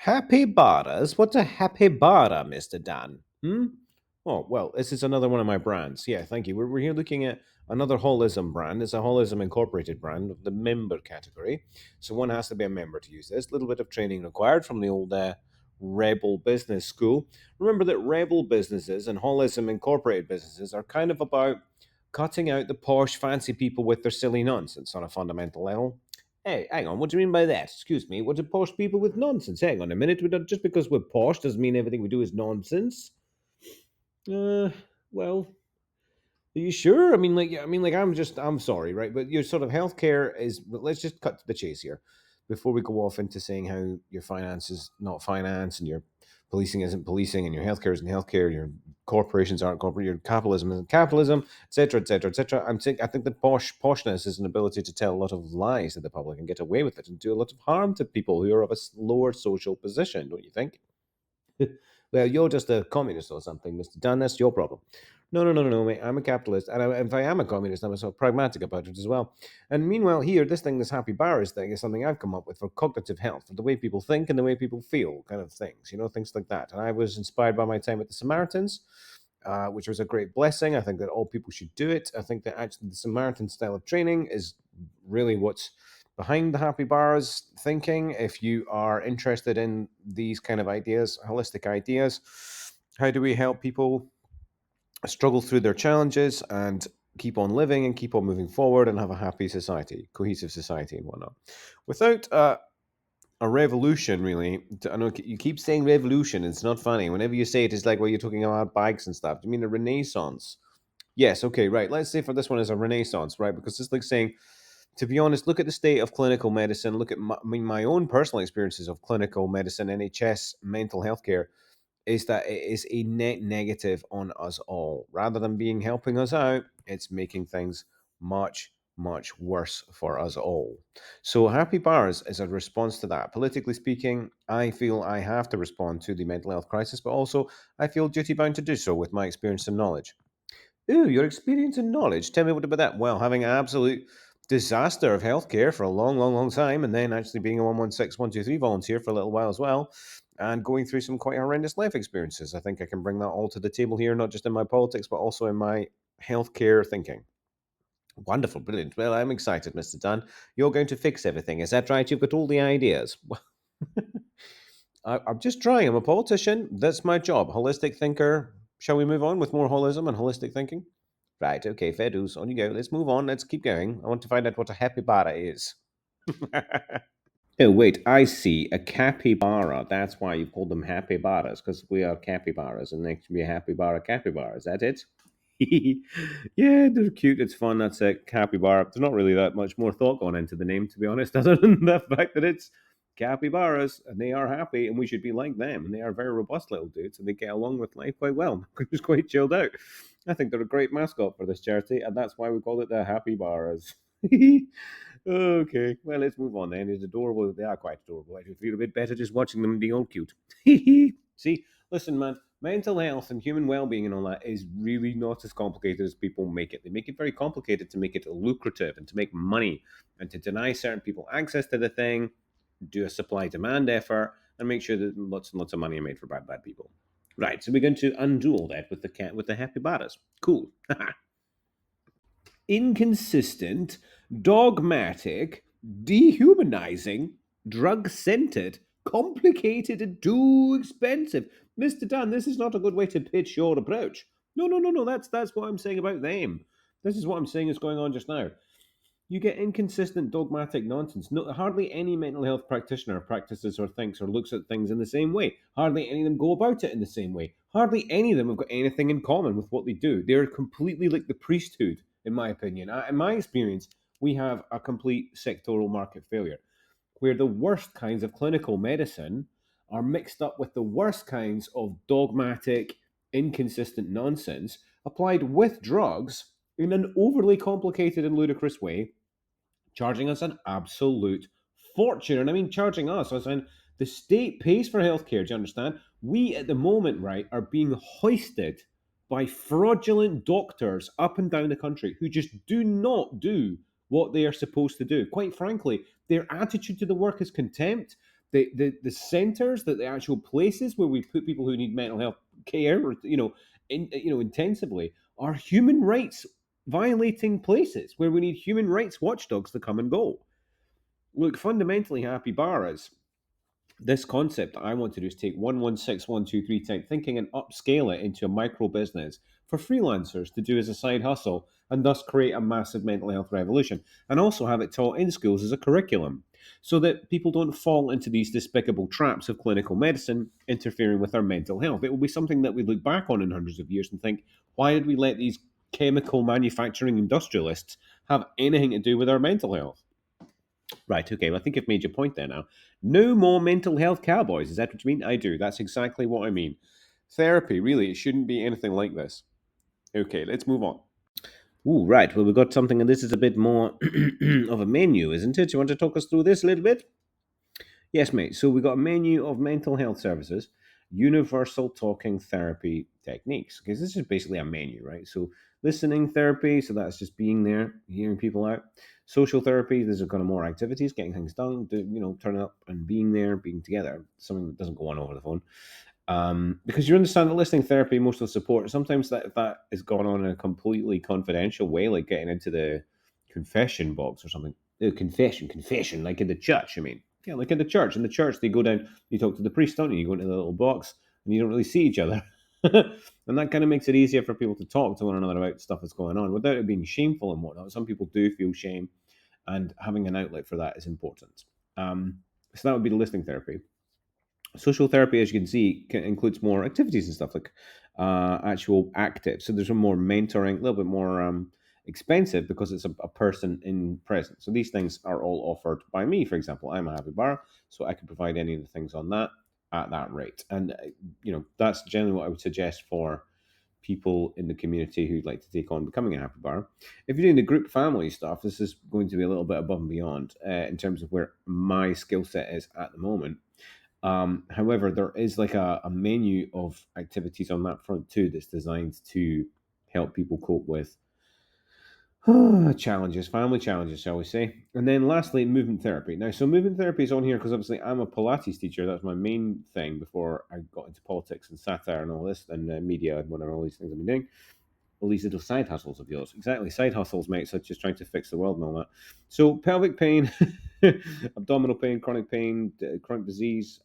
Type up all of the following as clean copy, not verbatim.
Happybaras? What's a Happybara, Mr. Dan? Hmm? Oh, well, this is another one of my brands. Yeah, thank you. We're here looking at another HOLISM brand. It's a HOLISM Incorporated brand of the member category. So one has to be a member to use this. A little bit of training required from the old Rebel Business School. Remember that Rebel businesses and HOLISM Incorporated businesses are kind of about cutting out the posh, fancy people with their silly nonsense on a fundamental level. Hey, hang on. What do you mean by that? Excuse me. What do posh people with nonsense? Hang on a minute. Just because we're posh doesn't mean everything we do is nonsense. Uh, well, are you sure? I'm sorry, right? But your sort of healthcare is. But let's just cut to the chase here, before we go off into saying how your finance is not finance, and your policing isn't policing, and your healthcare isn't healthcare, your corporations aren't corporate, your capitalism isn't capitalism, etc., etc., etc. I think that poshness is an ability to tell a lot of lies to the public and get away with it, and do a lot of harm to people who are of a lower social position. Don't you think? Well, you're just a communist or something, Mr. Dunn. That's your problem. No, mate. I'm a capitalist. And if I am a communist, I'm sort of pragmatic about it as well. And meanwhile, here, this Happy Barras thing is something I've come up with for cognitive health, for the way people think and the way people feel, kind of things, things like that. And I was inspired by my time at the Samaritans, which was a great blessing. I think that all people should do it. I think that actually the Samaritan style of training is really what's behind the Happy Bars thinking. If you are interested in these kind of ideas, holistic ideas, how do we help people struggle through their challenges and keep on living and keep on moving forward and have a happy society, cohesive society, and whatnot, without a revolution, really. I know you keep saying revolution. It's not funny. Whenever you say it, it's like, well, you're talking about bikes and stuff. Do you mean a renaissance? Yes. Okay. Right. Let's say for this one is a renaissance, right? Because it's like saying, to be honest, look at the state of clinical medicine. Look at my own personal experiences of clinical medicine, NHS, mental health care, is that it is a net negative on us all. Rather than being helping us out, it's making things much, much worse for us all. So, Happy Bars is a response to that. Politically speaking, I feel I have to respond to the mental health crisis, but also I feel duty bound to do so with my experience and knowledge. Ooh, your experience and knowledge. Tell me what about that. Well, having an absolute disaster of healthcare for a long, long, long time, and then actually being a 116, 123 volunteer for a little while as well, and going through some quite horrendous life experiences. I think I can bring that all to the table here, not just in my politics, but also in my healthcare thinking. Wonderful, brilliant. Well, I'm excited, Mr. Dunn. You're going to fix everything. Is that right? You've got all the ideas. I'm just trying. I'm a politician. That's my job. Holistic thinker. Shall we move on with more holism and holistic thinking? Right, okay, fair dues. On you go. Let's move on. Let's keep going. I want to find out what a capybara is. Oh, wait, I see. A capybara. That's why you call them happybaras, because we are capybaras, and they should be a capybara. Is that it? Yeah, they're cute. It's fun. That's a capybara. There's not really that much more thought gone into the name, to be honest, other than the fact that it's capybaras, and they are happy, and we should be like them. And they are very robust little dudes, and they get along with life quite well. Just quite chilled out. I think they're a great mascot for this charity, and that's why we call it the Happy Bars. Okay, well, let's move on then. It's adorable. They are quite adorable. I feel a bit better just watching them be all cute. See, listen, man, mental health and human well being and all that is really not as complicated as people make it. They make it very complicated to make it lucrative and to make money and to deny certain people access to the thing, do a supply demand effort, and make sure that lots and lots of money are made for bad people. Right, so we're going to undo all that with the cat with the happy batters. Cool. Inconsistent, dogmatic, dehumanizing, drug centered, complicated, and too expensive. Mr. Dan, this is not a good way to pitch your approach. No. That's what I'm saying about them. This is what I'm saying is going on just now. You get inconsistent, dogmatic nonsense. No, hardly any mental health practitioner practices or thinks or looks at things in the same way. Hardly any of them go about it in the same way. Hardly any of them have got anything in common with what they do. They're completely like the priesthood, in my opinion. In my experience, we have a complete sectoral market failure where the worst kinds of clinical medicine are mixed up with the worst kinds of dogmatic, inconsistent nonsense applied with drugs in an overly complicated and ludicrous way, charging us an absolute fortune. And I mean, charging us, as in the state pays for healthcare. Do you understand? We at the moment, right, are being hoisted by fraudulent doctors up and down the country who just do not do what they are supposed to do. Quite frankly, their attitude to the work is contempt. the centers, that the actual places where we put people who need mental health care, or intensively, are human rights violating places where we need human rights watchdogs to come and go. Look, fundamentally, Happy Barras, this concept I want to do is take 116123 type thinking and upscale it into a micro business for freelancers to do as a side hustle, and thus create a massive mental health revolution, and also have it taught in schools as a curriculum so that people don't fall into these despicable traps of clinical medicine interfering with our mental health. It will be something that we look back on in hundreds of years and think, why did we let these chemical manufacturing industrialists have anything to do with our mental health? Right, okay, well, I think I've made your point there now. No more mental health cowboys. Is that what you mean? I do. That's exactly what I mean. Therapy, really, it shouldn't be anything like this. Okay, let's move on. Ooh, right. Well, we've got something, and this is a bit more of a menu, isn't it? You want to talk us through this a little bit? Yes, mate. So we've got a menu of mental health services, universal talking therapy techniques. Because this is basically a menu, right? So listening therapy, so that's just being there, hearing people out. Social therapy, these are kind of more activities, getting things done, turning up and being there, being together, something that doesn't go on over the phone. Because you understand that listening therapy, emotional support, sometimes that is going on in a completely confidential way, like getting into the confession box or something. Confession, like in the church. I mean, yeah, like in the church. In the church, they go down, you talk to the priest, don't you? You go into the little box, and you don't really see each other, and that kind of makes it easier for people to talk to one another about stuff that's going on without it being shameful and whatnot. Some people do feel shame, and having an outlet for that is important. So that would be the listening therapy. Social therapy, as you can see, includes more activities and stuff, like actual active. So there's more mentoring, a little bit more expensive because it's a person in present. So these things are all offered by me. For example, I'm a happy bar, so I can provide any of the things on that at that rate. And that's generally what I would suggest for people in the community who'd like to take on becoming a happy bar. If you're doing the group family stuff, this is going to be a little bit above and beyond in terms of where my skill set is at the moment. However, there is like a menu of activities on that front too that's designed to help people cope with challenges, family challenges, shall we say. And then lastly, movement therapy. Now, so movement therapy is on here because obviously I'm a Pilates teacher. That's my main thing before I got into politics and satire and all this, and media and whatever, all these things I've been doing. All these little side hustles of yours. Exactly, side hustles, mate, such as trying to fix the world and all that. So pelvic pain, abdominal pain, chronic disease.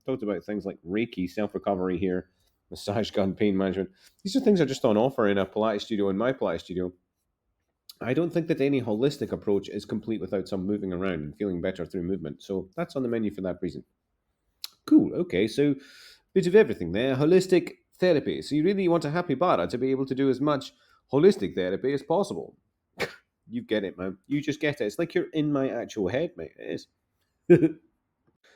Talked about things like Reiki, self-recovery here, massage gun, pain management. These are things that are just on offer in a Pilates studio, in my Pilates studio. I don't think that any holistic approach is complete without some moving around and feeling better through movement. So that's on the menu for that reason. Cool. Okay, so bit of everything there. Holistic therapy. So you really want a happy bara to be able to do as much holistic therapy as possible. You get it, man. You just get it. It's like you're in my actual head, mate. It is.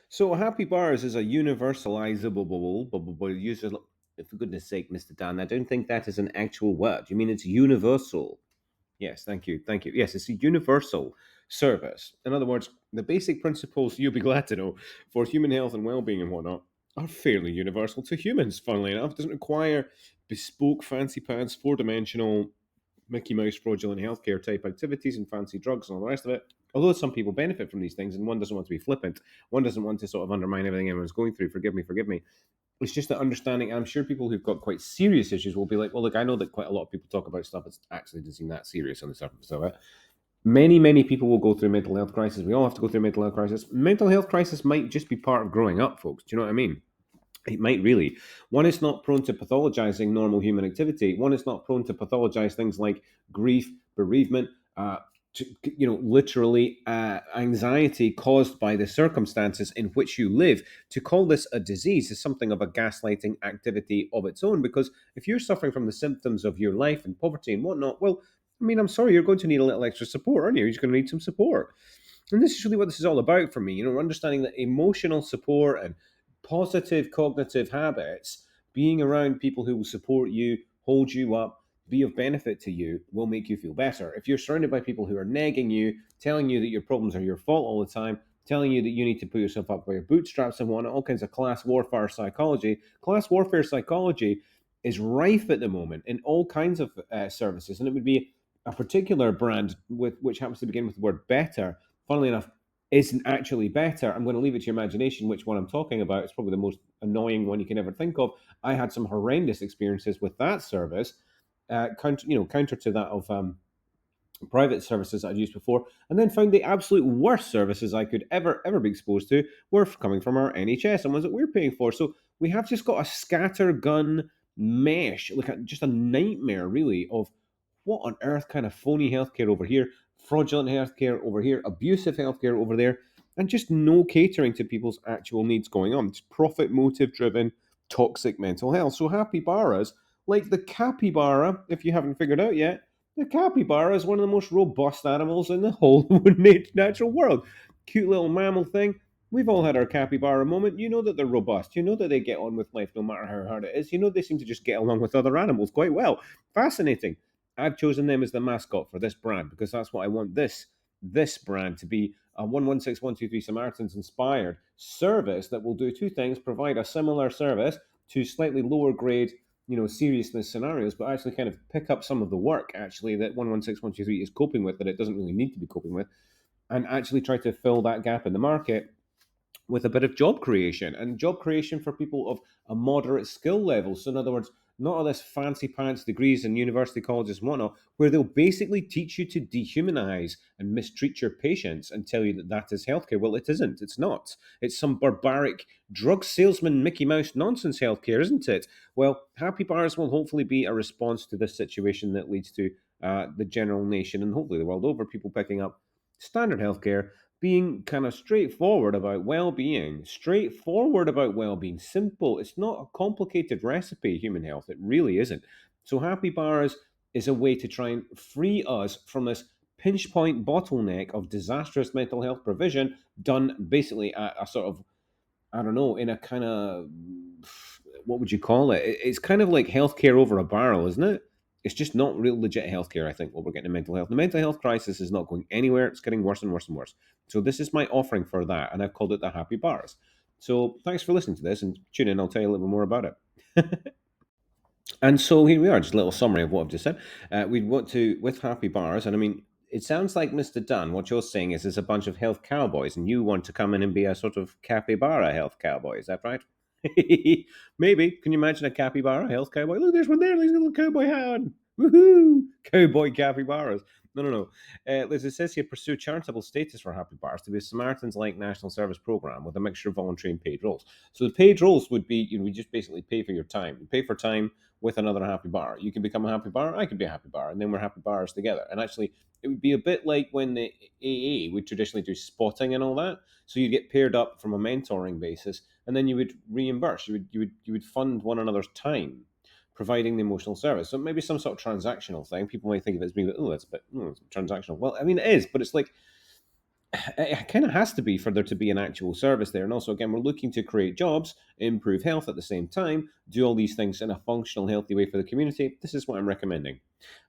So happy bars is a universalizable user. For goodness sake, Mr. Dan, I don't think that is an actual word. You mean it's universal? Yes, thank you. Thank you. Yes, it's a universal service. In other words, the basic principles, you'll be glad to know, for human health and well-being and whatnot are fairly universal to humans, funnily enough. It doesn't require bespoke, fancy pants, four-dimensional, Mickey Mouse fraudulent healthcare type activities and fancy drugs and all the rest of it. Although some people benefit from these things, and one doesn't want to be flippant, one doesn't want to sort of undermine everything everyone's going through. Forgive me, forgive me. It's just that understanding. I'm sure people who've got quite serious issues will be like, well, look, I know that quite a lot of people talk about stuff that's actually doesn't seem that serious on the surface of it. Many people will go through mental health crisis. We all have to go through mental health crisis. Mental health crisis might just be part of growing up, folks. Do you know what I mean? It might really. One is not prone to pathologizing normal human activity. One is not prone to pathologize things like grief, bereavement, literally anxiety caused by the circumstances in which you live. To call this a disease is something of a gaslighting activity of its own, because if you're suffering from the symptoms of your life and poverty and whatnot, well, I mean, I'm sorry, you're going to need a little extra support, aren't you? You're just going to need some support. And this is really what this is all about for me, understanding that emotional support and positive cognitive habits, being around people who will support you, hold you up, be of benefit to you, will make you feel better. If you're surrounded by people who are nagging you, telling you that your problems are your fault all the time, telling you that you need to put yourself up by your bootstraps and whatnot, all kinds of class warfare psychology is rife at the moment in all kinds of services. And it would be a particular brand which happens to begin with the word better. Funnily enough, isn't actually better. I'm going to leave it to your imagination which one I'm talking about. It's probably the most annoying one you can ever think of. I had some horrendous experiences with that service, counter to that of private services I'd used before, and then found the absolute worst services I could ever be exposed to were coming from our NHS and ones that we're paying for. So we have just got a scattergun mesh, like just a nightmare, really, of what on earth kind of phony healthcare over here, fraudulent healthcare over here, abusive healthcare over there, and just no catering to people's actual needs going on. It's profit motive driven, toxic mental health. So happy barras, like the capybara, if you haven't figured out yet, the capybara is one of the most robust animals in the whole natural world. Cute little mammal thing. We've all had our capybara moment. You know that they're robust. You know that they get on with life no matter how hard it is. You know they seem to just get along with other animals quite well. Fascinating. I've chosen them as the mascot for this brand because that's what I want this brand to be, a 116123 Samaritans inspired service that will do two things: provide a similar service to slightly lower grade, seriousness scenarios, but actually kind of pick up some of the work actually that 116123 is coping with that it doesn't really need to be coping with, and actually try to fill that gap in the market with a bit of job creation, and job creation for people of a moderate skill level. So, in other words, not all this fancy pants degrees in university colleges and whatnot, where they'll basically teach you to dehumanize and mistreat your patients and tell you that that is healthcare. Well, it isn't. It's not. It's some barbaric drug salesman Mickey Mouse nonsense healthcare, isn't it? Well, Happy Bars will hopefully be a response to this situation that leads to the general nation and hopefully the world over people picking up standard healthcare, being kind of straightforward about well-being, simple. It's not a complicated recipe, human health. It really isn't. So Happy Bars is a way to try and free us from this pinch point bottleneck of disastrous mental health provision done basically at a sort of, I don't know, in a kind of, what would you call it? It's kind of like healthcare over a barrel, isn't it? It's just not real legit healthcare, I think, what we're getting in mental health. The mental health crisis is not going anywhere. It's getting worse and worse and worse. So this is my offering for that, and I've called it the Happy Bars. So thanks for listening to this, and tune in. I'll tell you a little bit more about it. And so here we are, just a little summary of what I've just said. We want to, with Happy Bars, and I mean, it sounds like Mr. Dunn, what you're saying is there's a bunch of health cowboys, and you want to come in and be a sort of capybara health cowboy. Is that right? Maybe. Can you imagine a capybara health cowboy? Look, there's one there. There's a little cowboy hat on. Woohoo! Cowboy capybaras. No, no, no. As it says here, pursue charitable status for Happy Bars to be a Samaritans-like national service program with a mixture of voluntary and paid roles. So the paid roles would be, we just basically pay for your time. You pay for time with another happy bar. You can become a happy bar, I could be a happy bar, and then we're happy bars together. And actually, it would be a bit like when the AA would traditionally do spotting and all that. So you'd get paired up from a mentoring basis, and then you would reimburse. You would fund one another's time, providing the emotional service. So maybe some sort of transactional thing. People might think of it as being, oh, that's a bit it's transactional. Well, I mean, it is, but it's like it kind of has to be for there to be an actual service there. And also, again, we're looking to create jobs, improve health at the same time, do all these things in a functional, healthy way for the community. This is what I'm recommending.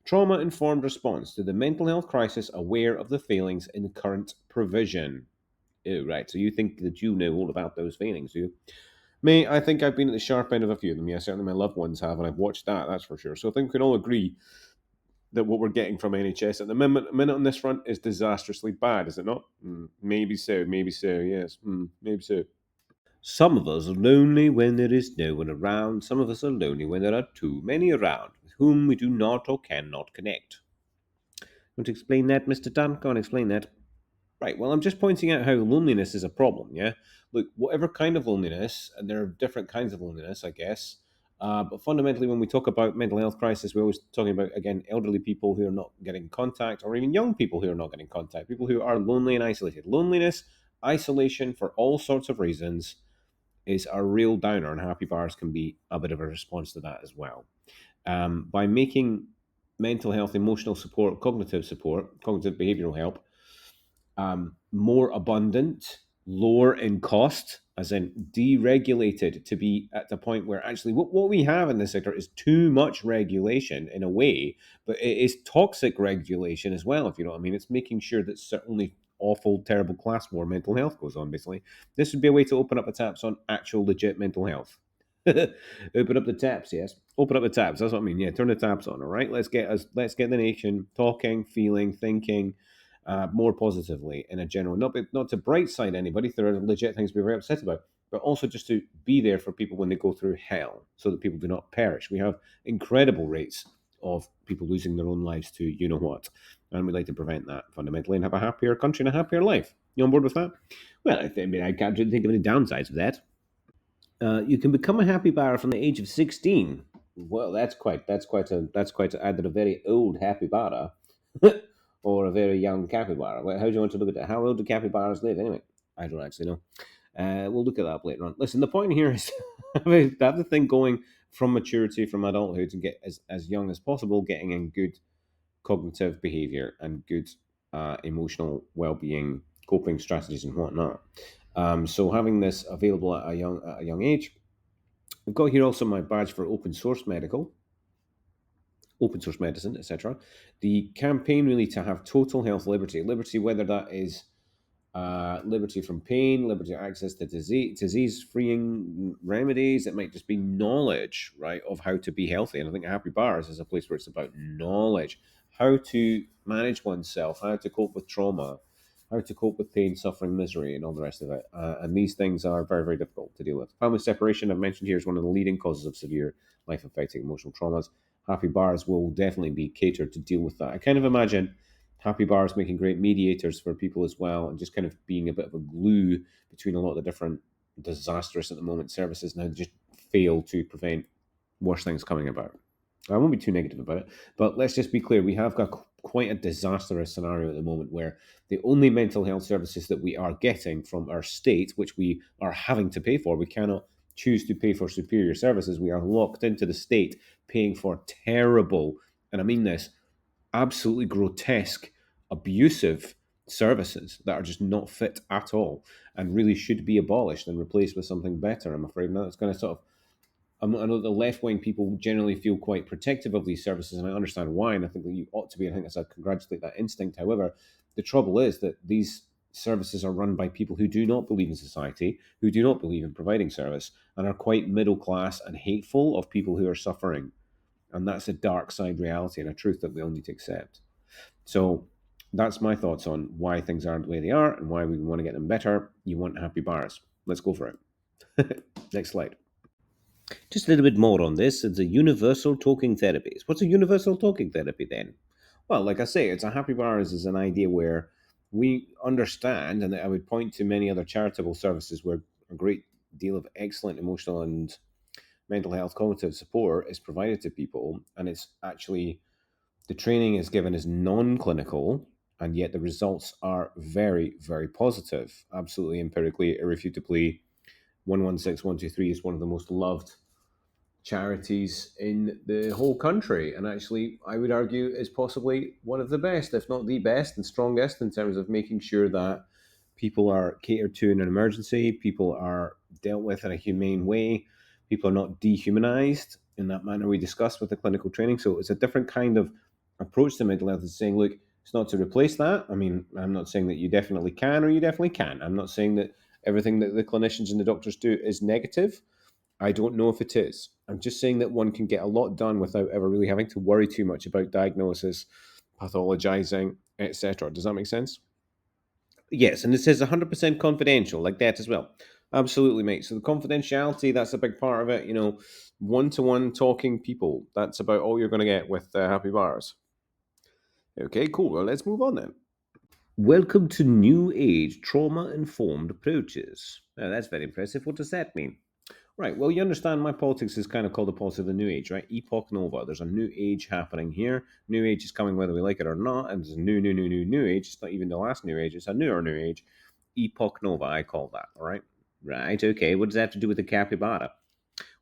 Trauma informed response to the mental health crisis, aware of the failings in current provision. Oh, right. So you think that you know all about those failings, do you? Me, I think I've been at the sharp end of a few of them. Yeah, certainly my loved ones have, and I've watched that, that's for sure. So I think we can all agree that what we're getting from NHS at the minute on this front is disastrously bad, is it not? Maybe so, yes. Maybe so. Some of us are lonely when there is no one around. Some of us are lonely when there are too many around with whom we do not or cannot connect. Want to explain that, Mr. Dunn? Can't explain that. Right. Well, I'm just pointing out how loneliness is a problem. Yeah. Look, whatever kind of loneliness, and there are different kinds of loneliness, I guess. But fundamentally, when we talk about mental health crisis, we're always talking about, again, elderly people who are not getting contact, or even young people who are not getting contact, people who are lonely and isolated. Loneliness, isolation, for all sorts of reasons, is a real downer, and Happy Bars can be a bit of a response to that as well. By making mental health, emotional support, cognitive behavioral help more abundant, lower in cost, as in deregulated, to be at the point where actually what we have in this sector is too much regulation in a way, but it is toxic regulation as well, if you know what I mean. It's making sure that certainly awful, terrible class war mental health goes on, basically. This would be a way to open up the taps on actual legit mental health. Open up the taps, yes. Open up the taps. That's what I mean. Yeah, turn the taps on. All right. Let's get the nation talking, feeling, thinking, more positively in a general, not to bright side anybody. There are legit things to be very upset about, but also just to be there for people when they go through hell, so that people do not perish. We have incredible rates of people losing their own lives to you know what, and we'd like to prevent that fundamentally and have a happier country and a happier life. You on board with that? Well, I mean, I can't really think of any downsides of that. You can become a happy bar from the age of 16. Well, that's quite either a very old happy bar or a very young capybara. Well, how do you want to look at that? How old do capybaras live anyway? I don't actually know. We'll look at that later on. Listen, the point here is have the thing going from maturity, from adulthood, to get as young as possible, getting in good cognitive behavior and good emotional well-being, coping strategies, and whatnot. So having this available at a young age. I've got here also my badge for open source medicine, etc. The campaign really to have total health liberty, liberty whether that is liberty from pain, liberty access to disease freeing remedies. It might just be knowledge, right, of how to be healthy. And I think Happy Bars is a place where it's about knowledge, how to manage oneself, how to cope with trauma, how to cope with pain, suffering, misery, and all the rest of it. And these things are very, very difficult to deal with. Family separation, I've mentioned here, is one of the leading causes of severe life affecting emotional traumas. Happy Bars will definitely be catered to deal with that. I kind of imagine Happy Bars making great mediators for people as well, and just kind of being a bit of a glue between a lot of the different disastrous at the moment services now just fail to prevent worse things coming about. I won't be too negative about it, but let's just be clear: we have got quite a disastrous scenario at the moment where the only mental health services that we are getting from our state, which we are having to pay for, we cannot choose to pay for superior services. We are locked into the state paying for terrible, and I mean this, absolutely grotesque, abusive services that are just not fit at all and really should be abolished and replaced with something better. I'm afraid now it's going to sort of. I know the left wing people generally feel quite protective of these services, and I understand why, and I think that you ought to be. I think I congratulate that instinct. However, the trouble is that these services are run by people who do not believe in society, who do not believe in providing service, and are quite middle class and hateful of people who are suffering. And that's a dark side reality and a truth that we all need to accept. So that's my thoughts on why things aren't the way they are and why we want to get them better. You want happy bars. Let's go for it. Next slide. Just a little bit more on this. It's a universal talking therapies. What's a universal talking therapy then? Well, like I say, it's a happy bars is an idea where we understand, and I would point to many other charitable services where a great deal of excellent emotional and mental health cognitive support is provided to people, and it's actually the training is given as non-clinical, and yet the results are very, very positive. Absolutely empirically, irrefutably. 116123 is one of the most loved charities in the whole country, and actually, I would argue, is possibly one of the best, if not the best and strongest, in terms of making sure that people are catered to in an emergency, people are dealt with in a humane way, people are not dehumanized in that manner we discussed with the clinical training. So it's a different kind of approach to mental health. It's saying, look, it's not to replace that. I mean, I'm not saying that you definitely can or you definitely can't. I'm not saying that everything that the clinicians and the doctors do is negative. I don't know if it is. I'm just saying that one can get a lot done without ever really having to worry too much about diagnosis, pathologizing, etc. Does that make sense? Yes, and it says 100% confidential, like that as well. Absolutely, mate. So the confidentiality, that's a big part of it. You know, one-to-one talking people. That's about all you're going to get with Happy Bars. Okay, cool. Well, let's move on then. Welcome to New Age trauma informed approaches. Now, that's very impressive. What does that mean? Right. Well, you understand my politics is kind of called the politics of the New Age, right? Epoch Nova. There's a new age happening here. New Age is coming whether we like it or not. And there's a new age. It's not even the last new age. It's a newer new age. Epoch Nova, I call that. All right. Right. Okay. What does that have to do with the capybara?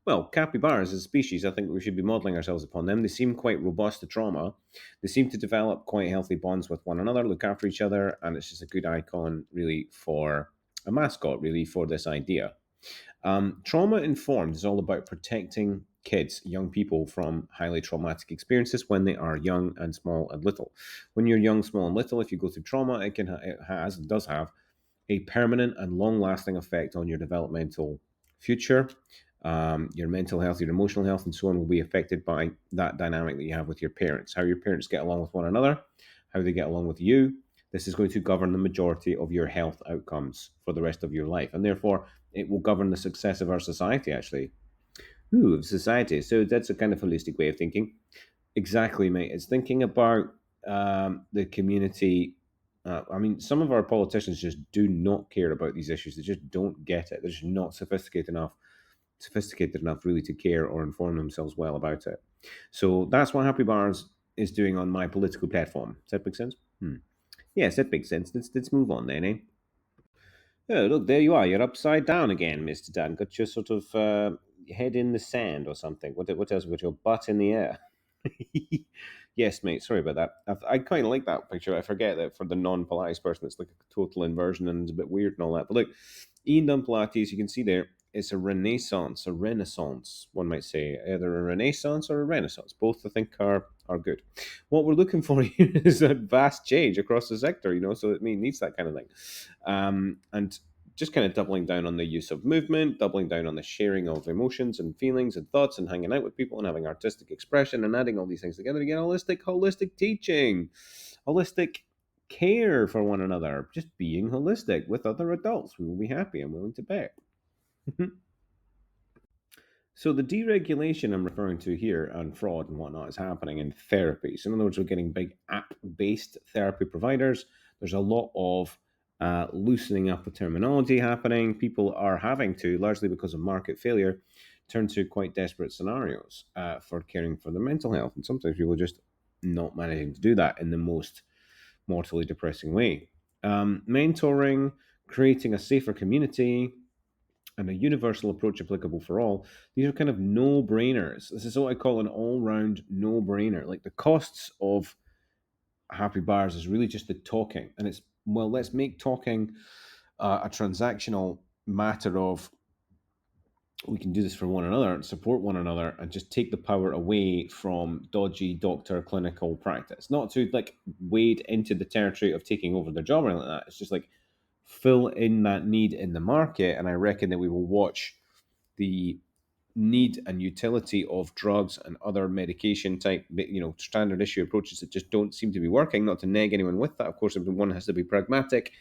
Well, capybaras as a species, I think we should be modeling ourselves upon them. They seem quite robust to trauma. They seem to develop quite healthy bonds with one another, look after each other, and it's just a good icon, really, for a mascot, really, for this idea. Trauma informed is all about protecting kids, young people, from highly traumatic experiences when they are young and small and little. When you're young, small, and little, if you go through trauma, it has and does have a permanent and long-lasting effect on your developmental future. Your mental health, your emotional health, and so on will be affected by that dynamic that you have with your parents. How your parents get along with one another, how they get along with you, This is going to govern the majority of your health outcomes for the rest of your life, and therefore it will govern the success of our society. Actually, ooh, of society. So that's a kind of holistic way of thinking. Exactly, mate. It's thinking about the community. I mean, some of our politicians just do not care about these issues. They just don't get it. They're just not sophisticated enough really to care or inform themselves well about it. So that's what Happy Bars is doing on my political platform. Does that make sense? Hmm. Yes, that makes sense. Let's move on then, eh? Oh, look, there you are. You're upside down again, Mr. Dan. Got your sort of head in the sand or something. What else? Got your butt in the air. Yes, mate. Sorry about that. I kind of like that picture. I forget that for the non-Pilates person, it's like a total inversion and it's a bit weird and all that. But look, Ian done Pilates. You can see there. It's a renaissance. One might say either a renaissance or a renaissance. Both I think are good. What we're looking for here is a vast change across the sector. So it needs that kind of thing, and just kind of doubling down on the use of movement, doubling down on the sharing of emotions and feelings and thoughts and hanging out with people and having artistic expression and adding all these things together to get holistic teaching, holistic care for one another, just being holistic with other adults who will be happy and willing to pay. So the deregulation I'm referring to here and fraud and whatnot is happening in therapy. So in other words, we're getting big app-based therapy providers. There's a lot of loosening up of terminology happening. People are having to, largely because of market failure, turn to quite desperate scenarios for caring for their mental health. And sometimes people are just not managing to do that in the most mortally depressing way. Mentoring, creating a safer community, and a universal approach applicable for all, these are kind of no brainers. This is what I call an all round no brainer. Like the costs of Happy Bars is really just the talking. And it's, well, let's make talking a transactional matter of we can do this for one another and support one another and just take the power away from dodgy doctor clinical practice. Not to like wade into the territory of taking over their job or anything like that. It's just like fill in that need in the market. And I reckon that we will watch the need and utility of drugs and other medication type, standard issue approaches that just don't seem to be working. Not to neg anyone with that, of course. One has to be pragmatic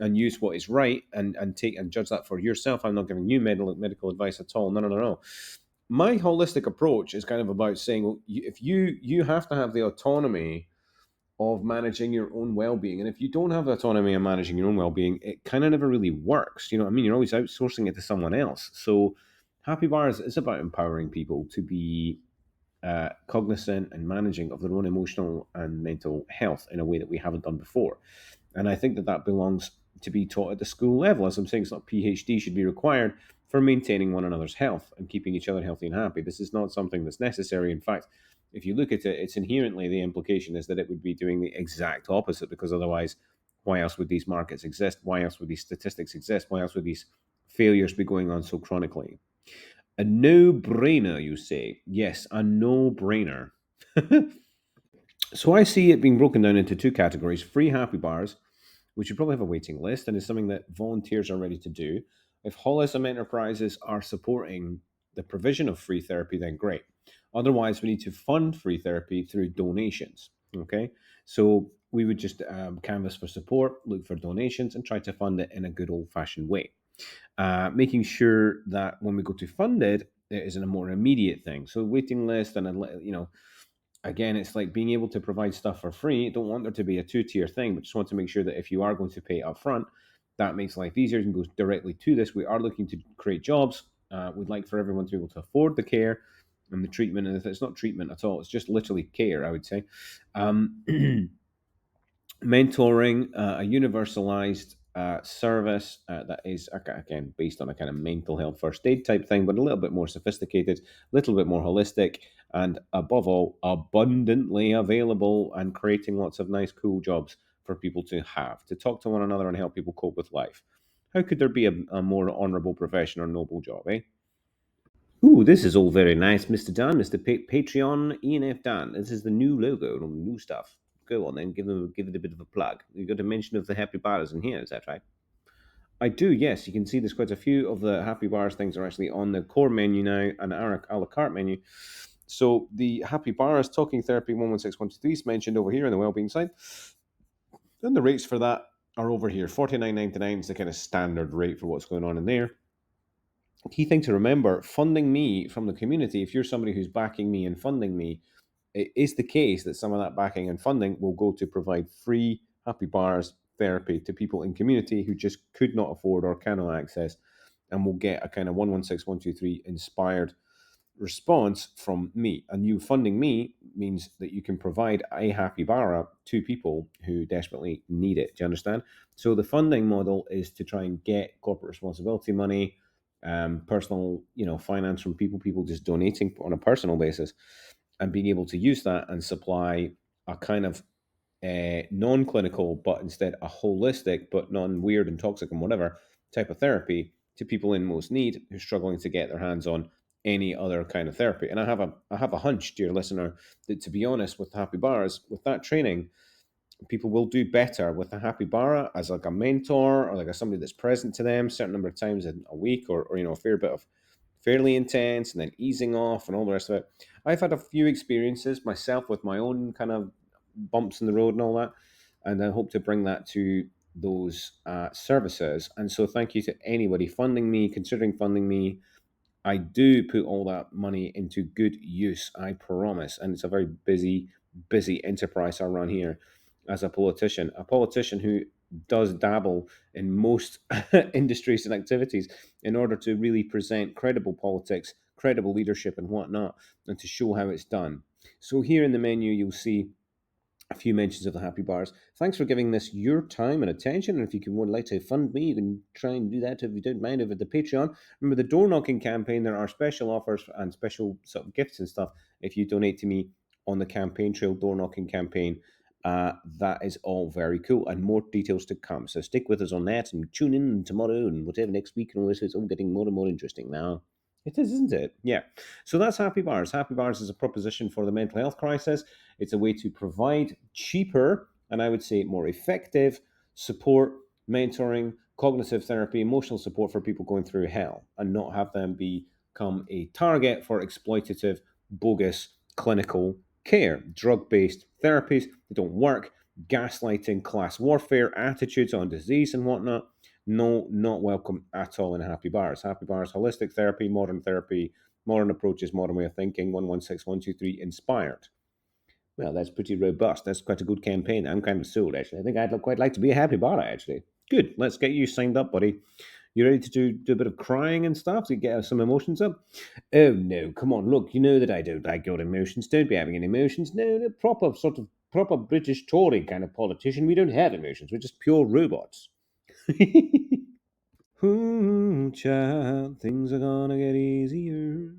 and use what is right and take and judge that for yourself. I'm not giving you medical advice at all. No, no, no, no. My holistic approach is kind of about saying, well, if you have to have the autonomy of managing your own well-being, and if you don't have the autonomy of managing your own well-being, it kind of never really works. You know what I mean? You're always outsourcing it to someone else. So Happy Bars is about empowering people to be cognizant and managing of their own emotional and mental health in a way that we haven't done before. And I think that that belongs to be taught at the school level. As I'm saying, it's not PhD should be required for maintaining one another's health and keeping each other healthy and happy. This is not something that's necessary. In fact, if you look at it, it's inherently the implication is that it would be doing the exact opposite, because otherwise, why else would these markets exist? Why else would these statistics exist? Why else would these failures be going on so chronically? A no brainer, you say? Yes, a no brainer. So I see it being broken down into two categories: free happy bars, which should probably have a waiting list and is something that volunteers are ready to do. If holism enterprises are supporting the provision of free therapy, then great. Otherwise, we need to fund free therapy through donations. Okay, so we would just canvass for support, look for donations, and try to fund it in a good old fashioned way. Making sure that when we go to fund it, it is in a more immediate thing. So waiting list and again, it's like being able to provide stuff for free. Don't want there to be a two-tier thing, but just want to make sure that if you are going to pay up front, that makes life easier and goes directly to this. We are looking to create jobs. We'd like for everyone to be able to afford the care and the treatment. And if it's not treatment at all, it's just literally care, I would say. Mentoring, a universalized service that is again based on a kind of mental health first aid type thing, but a little bit more sophisticated, a little bit more holistic, and above all, abundantly available, and creating lots of nice, cool jobs for people to talk to one another and help people cope with life. How could there be a more honourable profession or noble job, eh? Ooh, this is all very nice, Mr. Dan, Mr. Patreon ENF Dan. This is the new logo and all the new stuff. Go on then, give it a bit of a plug. You got a mention of the Happy Bars in here, is that right? I do, yes. You can see there's quite a few of the Happy Bars things are actually on the core menu now and our a la carte menu. So the Happy Bars Talking Therapy 116123 is mentioned over here on the wellbeing side. And the rates for that are over here. 49.99 is the kind of standard rate for what's going on in there. Key thing to remember, funding me from the community, if you're somebody who's backing me and funding me, it is the case that some of that backing and funding will go to provide free happy bars therapy to people in community who just could not afford or cannot access, and will get a kind of 116123 inspired response from me. And you funding me means that you can provide a happy bara to people who desperately need it. Do you understand? So the funding model is to try and get corporate responsibility money, personal, finance from people just donating on a personal basis, and being able to use that and supply a kind of non-clinical, but instead a holistic, but non-weird and toxic and whatever type of therapy to people in most need who're struggling to get their hands on any other kind of therapy. And I have a hunch, dear listener, that to be honest, with Happy Bars, with that training, people will do better with a Happy Bara as like a mentor or like a somebody that's present to them a certain number of times in a week, or a fair bit of fairly intense and then easing off and all the rest of it. I've had a few experiences myself with my own kind of bumps in the road and all that, and I hope to bring that to those services. And so, thank you to anybody funding me, considering funding me. I do put all that money into good use, I promise. And it's a very busy, busy enterprise I run here as a politician who does dabble in most industries and activities in order to really present credible politics, credible leadership, and whatnot, and to show how it's done. So, here in the menu, you'll see a few mentions of the happy bars. Thanks for giving this your time and attention. And if you would like to fund me, you can try and do that if you don't mind over the Patreon. Remember the door knocking campaign, there are special offers and special sort of gifts and stuff if you donate to me on the campaign trail door knocking campaign. That is all very cool, and more details to come. So stick with us on that and tune in tomorrow and whatever next week and all this. It's all getting more and more interesting now. It is, isn't it? Yeah. So that's Happy Bars. Happy Bars is a proposition for the mental health crisis. It's a way to provide cheaper and I would say more effective support, mentoring, cognitive therapy, emotional support for people going through hell, and not have them become a target for exploitative, bogus clinical care. Drug based therapies that don't work, gaslighting, class warfare, attitudes on disease and whatnot. No, not welcome at all in Happy Bars. Happy Bars, holistic therapy, modern approaches, modern way of thinking, 116123 inspired. Well, that's pretty robust. That's quite a good campaign. I'm kind of sold, actually. I think I'd quite like to be a happy bar, actually. Good. Let's get you signed up, buddy. You ready to do a bit of crying and stuff to get some emotions up? Oh, no. Come on. Look, you know that I don't like your emotions. Don't be having any emotions. No, no, proper sort of proper British Tory kind of politician. We don't have emotions. We're just pure robots. Ooh, child, things are gonna get easier.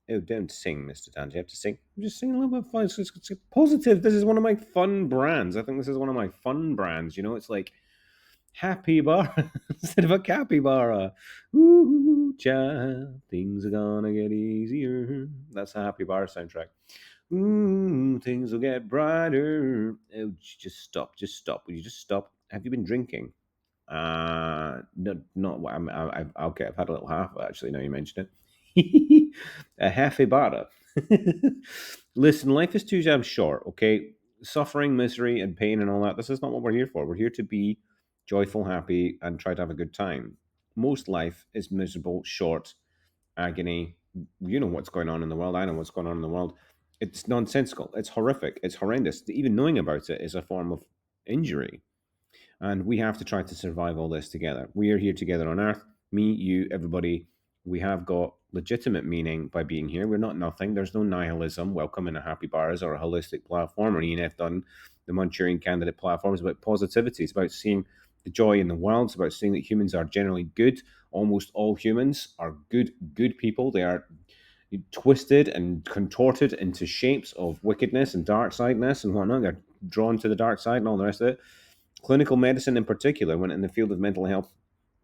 Oh, don't sing, Mr. Dan. You have to sing. I'm just singing a little bit fun. It's positive. This is one of my fun brands. I think this is one of my fun brands. It's like Happy Bar instead of a capybara. Ooh, child, things are gonna get easier. That's a Happy Bar soundtrack. Ooh, things will get brighter. Oh, just stop. Just stop. Will you just stop? Have you been drinking? No, not what okay. I've had a little half actually. Now you mention it, a half a bada. Listen, life is too damn short. Okay, suffering, misery, and pain, and all that. This is not what we're here for. We're here to be joyful, happy, and try to have a good time. Most life is miserable, short, agony. You know what's going on in the world. I know what's going on in the world. It's nonsensical. It's horrific. It's horrendous. Even knowing about it is a form of injury. And we have to try to survive all this together. We are here together on Earth, me, you, everybody. We have got legitimate meaning by being here. We're not nothing. There's no nihilism. Welcome in a Happy Bars or a holistic platform or ENF done the Manchurian candidate platform. It's about positivity. It's about seeing the joy in the world. It's about seeing that humans are generally good. Almost all humans are good people. They are twisted and contorted into shapes of wickedness and dark sideness and whatnot. They're drawn to the dark side and all the rest of it. Clinical medicine in particular, when in the field of mental health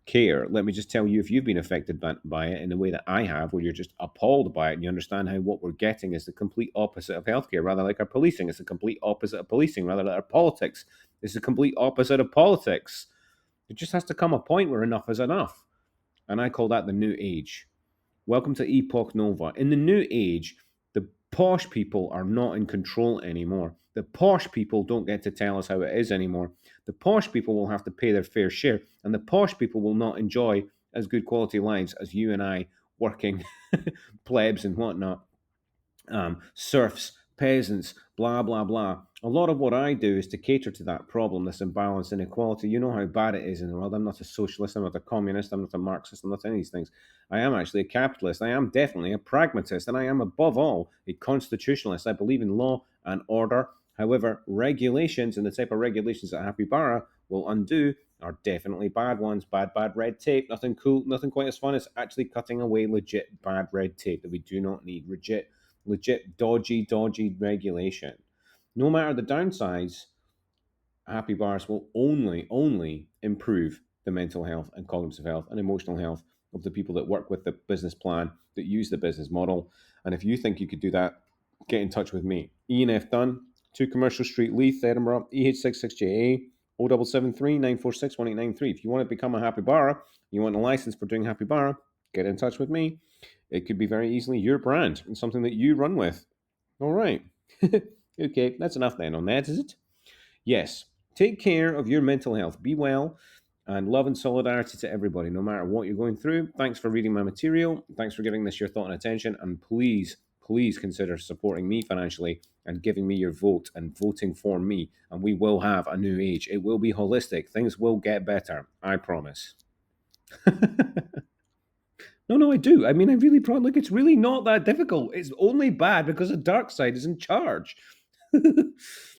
care, let me just tell you, if you've been affected by it in the way that I have, where you're just appalled by it and you understand how what we're getting is the complete opposite of healthcare, rather like our policing, it's the complete opposite of policing, rather like our politics, it's the complete opposite of politics. It just has to come a point where enough is enough. And I call that the new age. Welcome to Epoch Nova. In the new age, the posh people are not in control anymore. The posh people don't get to tell us how it is anymore. The posh people will have to pay their fair share, and the posh people will not enjoy as good quality lives as you and I, working plebs and whatnot, serfs, peasants, blah, blah, blah. A lot of what I do is to cater to that problem, this imbalance, inequality. You know how bad it is in the world. I'm not a socialist, I'm not a communist, I'm not a Marxist, I'm not any of these things. I am actually a capitalist. I am definitely a pragmatist, and I am above all a constitutionalist. I believe in law and order. However, regulations and the type of regulations that Happybara will undo are definitely bad ones. Bad red tape. Nothing cool, nothing quite as fun as actually cutting away legit bad red tape that we do not need. Legit dodgy regulation. No matter the downsides, Happy Bars will only improve the mental health and cognitive health and emotional health of the people that work with the business plan, that use the business model. And if you think you could do that, get in touch with me. Ian F. Dunn, 2 Commercial Street, Leith, Edinburgh, EH66JA, 0773 946 1893. If you want to become a Happy Bar, you want a license for doing Happy Bar, get in touch with me. It could be very easily your brand and something that you run with. All right. Okay, that's enough then on that, is it? Yes. Take care of your mental health. Be well, and love and solidarity to everybody, no matter what you're going through. Thanks for reading my material. Thanks for giving this your thought and attention. And please consider supporting me financially and giving me your vote and voting for me. And we will have a new age. It will be holistic. Things will get better. I promise. No, I do. I mean, I really probably look. It's really not that difficult. It's only bad because the dark side is in charge.